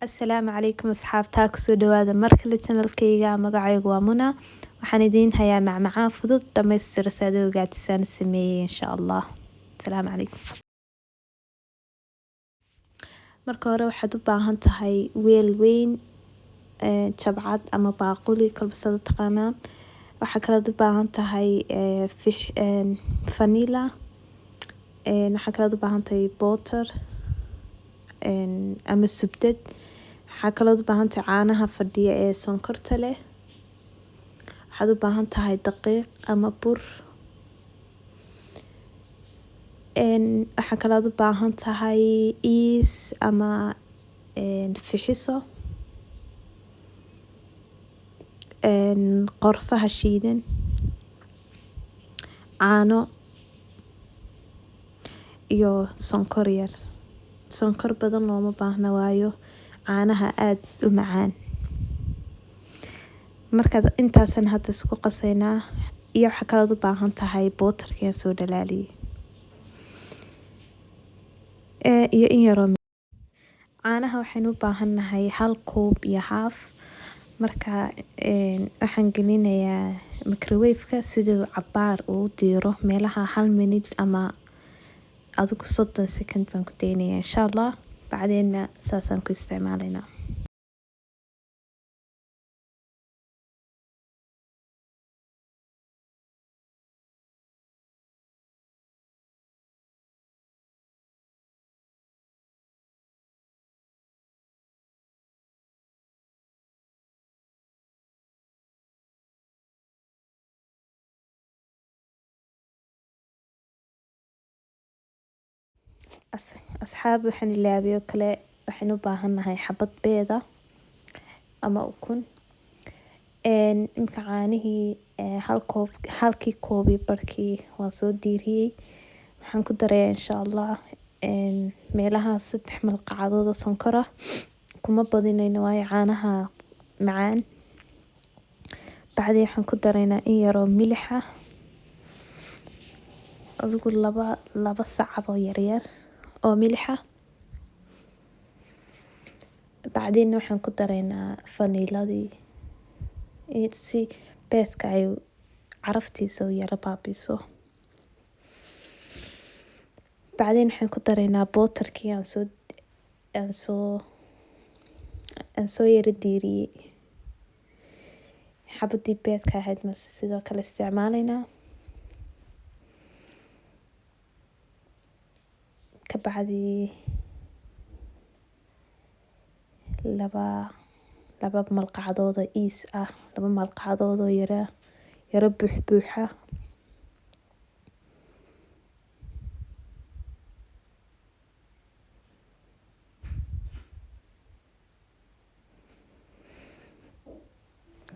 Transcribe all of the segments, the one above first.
Asalaamu calaykum asxaabta kusoo dhawaada markale channelkayga magacaygu waa Muna waxaan idiin hayaa macmacaan fudud dhameystir saad ogaatisaan sameeyay insha Allah. Asalaamu calaykum. Marka hore waxaad u baahan tahay weel weyn jabcad ama baaquli kolba sad taqaanaan. Waxa kale u baahan tahay vanilla waxa kale u baahan tahay butter ama subdad. Waxa kale u baahan tahay caanaha fadhiya ee sonkorta leh. Waxaad u baahan tahay daqiiq ama bur. Waxa kale u baahan tahay is ama fixiso. Qorfaha shiidan. Caano iyo sonkor yar. Sonkor badan looma baahna waayo caanaha aad u macaan. Markaad intaasan hadda isku qasaynaa iyo waxa kale u baahan tahay butterka soo dhalaaliyay. Iyo in yar oo caanaha waxaan u baahanahay 1 koob iyo haaf. Marka waxaan gelinayaa microwave-ka sidoo cabaar uu diiro meelaha 1 minute ama adigu 30 second baan ku daynayaa insha Allah. Bacdeenna saasaan ku isticmaalaynaa. Asxaab waxaan ilaabiyo kale waxaan u baahanahay xabad beeda ama ukun. Imka caanihii 1 koob iyo barkii waan soo diiriyay. Waxaan ku darayaa insha Allah meelaha 3 malqacdood oo sonkor ah. Kuma badinayno waayo caanaha macaan. Bacdii waxaan ku daraynaa in yar oo milix ah. Adigu laba sacab oo yaryar oo milix ah. Bacdeen waxaan ku daraynaa vanilladii si beedka ay caraftiisa u yara baabiiso. Bacdeen waxaan ku daraynaa butterkii aan soo yara diiriyay. Xabadii beedka ahayd ma sidoo kale isticmaalaynaa. Ka bacdii laba malqacdood oo is ah 2 malqacdood oo yara buuxa.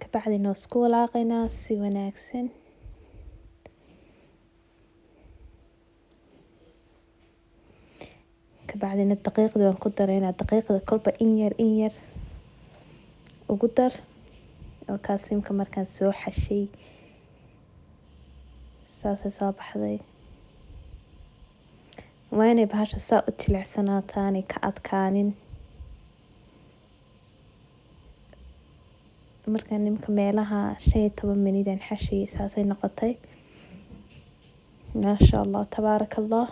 Ka bacdii isku walaaqaynaa si wanaagsan. Ka bacdina daqiiqda waan ku daraynaa daqiiqda kolba in yar ugu dar oo kaasimka markaan soo xashay saasay soo baxday. Waa inay bahasha saa u jilicsanaataan ka adkaanin. Markaan nimka meelaha 15 minute aan xashay saasay noqotay. Maasha Allah tabaarakallah.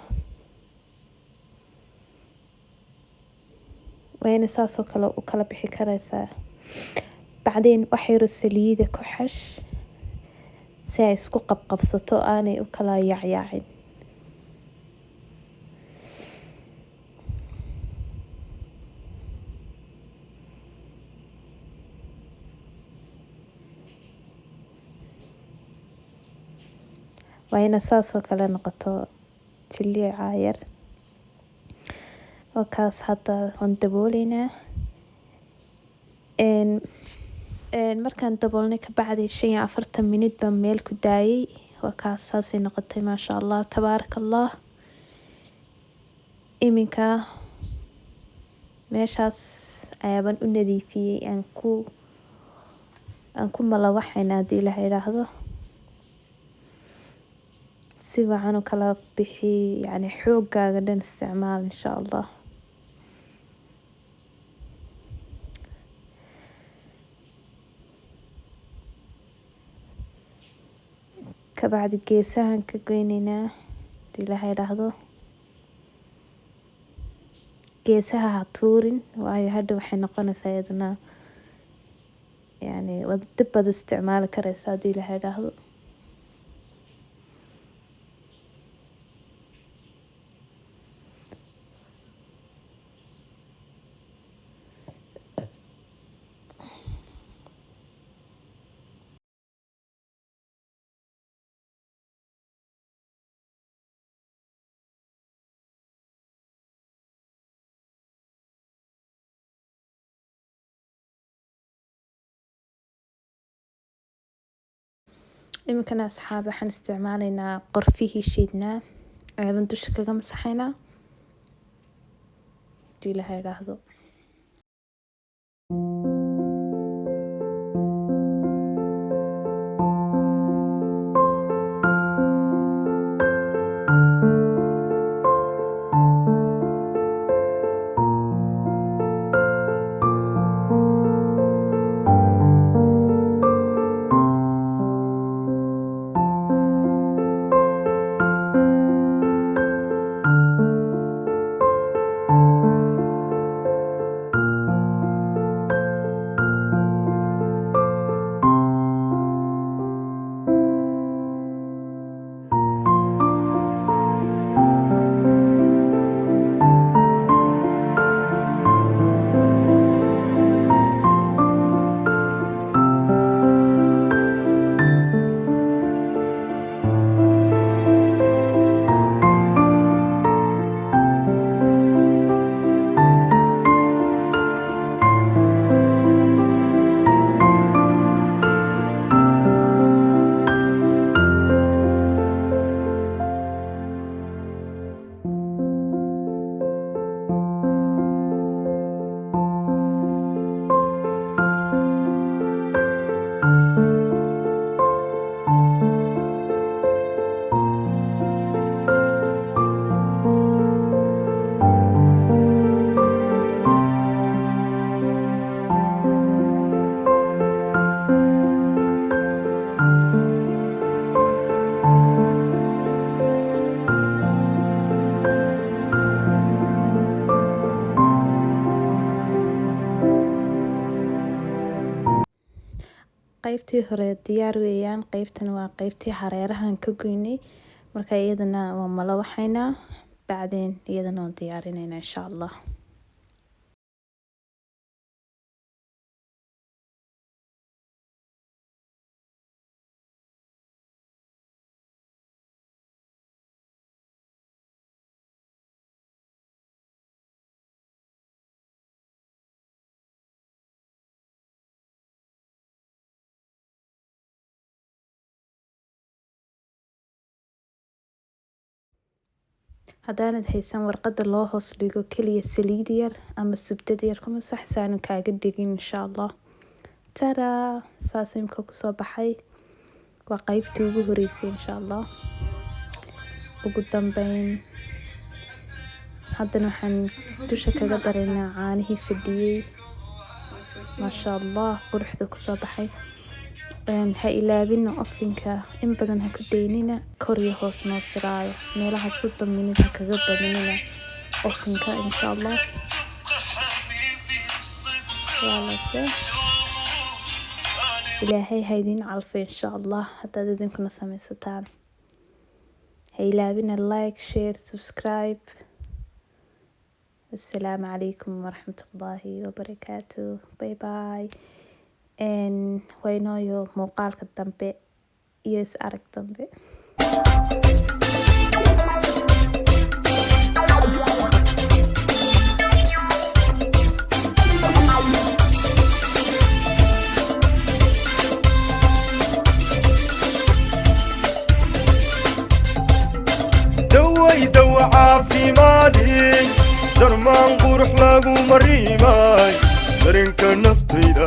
Wayna saasoo kale u kala bixi karaysaa. Bacdeen wax yar saliid ku xash si ay isku qabsato aanay u kala yaacin. Wayna saasoo kale noqoto jilliin caayar. oo kaas hadda aan dabooleynaa markaan daboolnay ka bacdi 45 minute baan meel ku daayay waa kaas saasay noqotay maasha Allah tabaarakallah iminka meeshaas ayaan u nadiifiyay aan ku malawaxayna hadii la yiraahdo si wacan kala bixi yani xoogaaga dhan isticmaal insha Allah kabacdi geesahan ka goynaynaa hadii la yiraahdo. geesaha ha tuurin waayo hadda waxay noqonaysaa iyaduna yani wad dib baad isticmaali karaysaa hadii la yiraahdo. iminkana asxaab waxaan isticmaalaynaa qorfihii shiidnaa ayaan dusha kaga masaxaynaa hadii la yiraahdo. qaybtii hore diyaar weeyaan. qaybtan waa qaybtii hareerahan ka goynay marka iyadana waa malo waxayna bacdeen iyadana oo diyaarinayna insha Allah. haddaanad haysan warqada loo hoos dhigo kaliya saliid yar ama subtad yar kuma saxsaan kaaga dhigin insha Allah. tada saas imka ku soo baxay waa qaybtii ugu horeysay insha Allah. ugu dambeyn haddana waxaan dusha kaga daraynaa caanihii fadhiyay ma sha Allah quruxda ku soo baxay. ha ilaabina ofinka in badan ha ku daynina kor iyo hoos noo siraayo meelaha 30 minute kaga badinina ofinka insha Allah. ilaahay haydin calfo insha Allah haddaad idinkuna samaysataan. ha ilaabina like share subscribe. assalaamu calaykum waraxmatullaahi wabarakaatuh. bye bye. waynooyo muuqaalka dambe iyo is arag dambe. دوا عافيمادي درمان قرح لاقو مريماي درنك نفتيدا